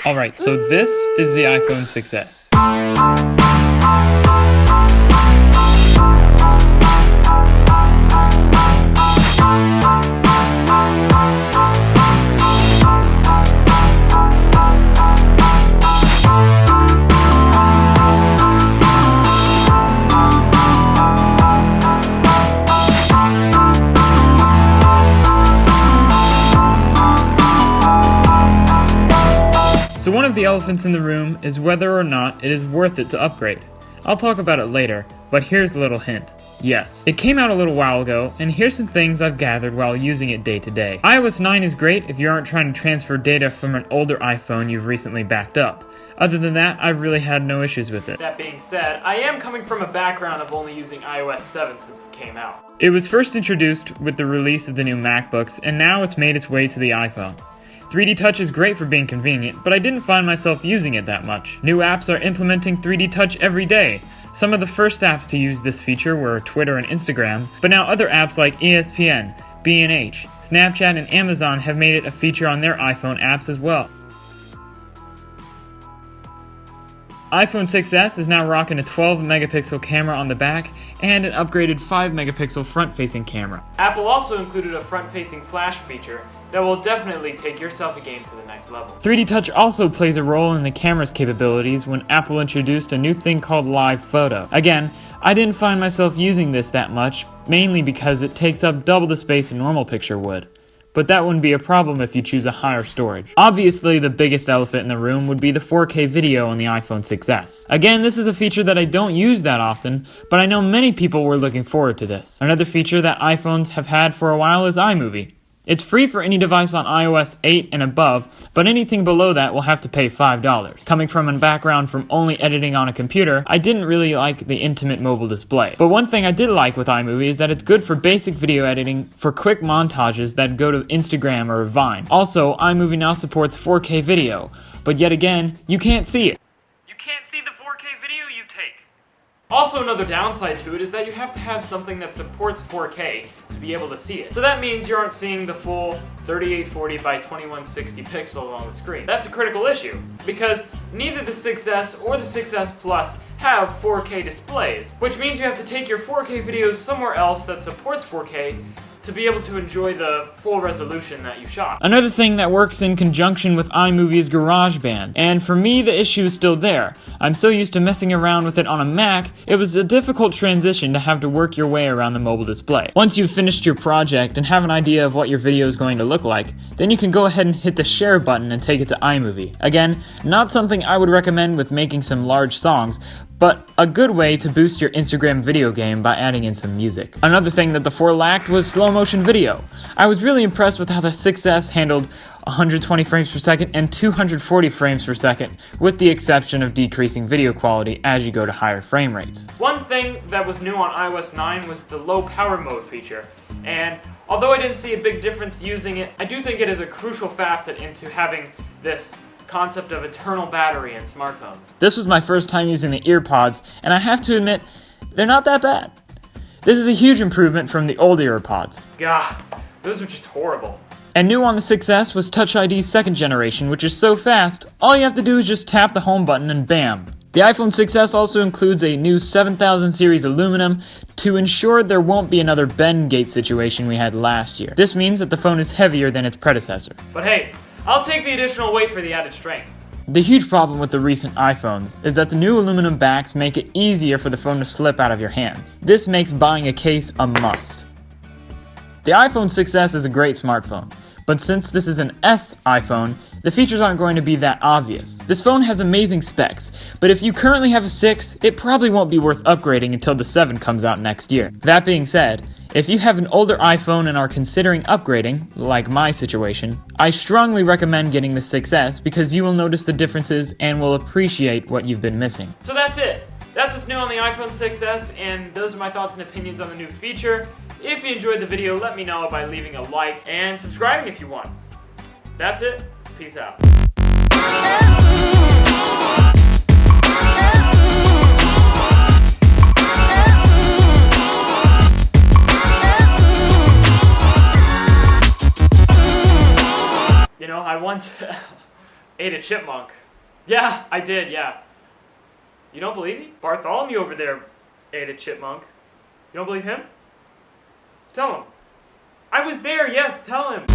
Alright, so this is the iPhone 6S. So one of the elephants in the room is whether or not it is worth it to upgrade. I'll talk about it later, but here's a little hint. Yes. It came out a little while ago, and here's some things I've gathered while using it day to day. iOS 9 is great if you aren't trying to transfer data from an older iPhone you've recently backed up. Other than that, I've really had no issues with it. That being said, I am coming from a background of only using iOS 7 since it came out. It was first introduced with the release of the new MacBooks, and now it's made its way to the iPhone. 3D Touch is great for being convenient, but I didn't find myself using it that much. New apps are implementing 3D Touch every day. Some of the first apps to use this feature were Twitter and Instagram, but now other apps like ESPN, B&H, Snapchat, and Amazon have made it a feature on their iPhone apps as well. iPhone 6S is now rocking a 12 megapixel camera on the back and an upgraded 5 megapixel front-facing camera. Apple also included a front-facing flash feature that will definitely take your selfie game to the next level. 3D Touch also plays a role in the camera's capabilities when Apple introduced a new thing called Live Photo. Again, I didn't find myself using this that much, mainly because it takes up double the space a normal picture would. But that wouldn't be a problem if you choose a higher storage. Obviously, the biggest elephant in the room would be the 4K video on the iPhone 6S. Again, this is a feature that I don't use that often, but I know many people were looking forward to this. Another feature that iPhones have had for a while is iMovie. It's free for any device on iOS 8 and above, but anything below that will have to pay $5. Coming from a background from only editing on a computer, I didn't really like the intimate mobile display. But one thing I did like with iMovie is that it's good for basic video editing for quick montages that go to Instagram or Vine. Also, iMovie now supports 4K video, but yet again, you can't see it. You can't see the 4K video you take. Also, another downside to it is that you have to have something that supports 4K to be able to see it. So that means you aren't seeing the full 3840 by 2160 pixel on the screen. That's a critical issue, because neither the 6S or the 6S Plus have 4K displays, which means you have to take your 4K videos somewhere else that supports 4K to be able to enjoy the full resolution that you shot. Another thing that works in conjunction with iMovie is GarageBand, and for me the issue is still there. I'm so used to messing around with it on a Mac, it was a difficult transition to have to work your way around the mobile display. Once you've finished your project and have an idea of what your video is going to look like, then you can go ahead and hit the share button and take it to iMovie. Again, not something I would recommend with making some large songs, but a good way to boost your Instagram video game by adding in some music. Another thing that the 4 lacked was slow motion video. I was really impressed with how the 6S handled 120 frames per second and 240 frames per second, with the exception of decreasing video quality as you go to higher frame rates. One thing that was new on iOS 9 was the low power mode feature, and although I didn't see a big difference using it, I do think it is a crucial facet into having this concept of eternal battery in smartphones. This was my first time using the EarPods, and I have to admit, they're not that bad. This is a huge improvement from the old EarPods. Gah, those were just horrible. And new on the 6S was Touch ID's 2nd generation, which is so fast, all you have to do is just tap the home button and bam. The iPhone 6S also includes a new 7000 series aluminum to ensure there won't be another bend gate situation we had last year. This means that the phone is heavier than its predecessor. But hey, I'll take the additional weight for the added strength. The huge problem with the recent iPhones is that the new aluminum backs make it easier for the phone to slip out of your hands. This makes buying a case a must. The iPhone 6S is a great smartphone, but since this is an S iPhone, the features aren't going to be that obvious. This phone has amazing specs, but if you currently have a 6, it probably won't be worth upgrading until the 7 comes out next year. That being said, if you have an older iPhone and are considering upgrading, like my situation, I strongly recommend getting the 6S because you will notice the differences and will appreciate what you've been missing. So that's it. That's what's new on the iPhone 6S, and those are my thoughts and opinions on the new feature. If you enjoyed the video, let me know by leaving a like and subscribing if you want. That's it. Peace out. once ate a chipmunk. Yeah, I did, yeah. You don't believe me? Bartholomew over there ate a chipmunk. You don't believe him? Tell him. I was there, yes, tell him.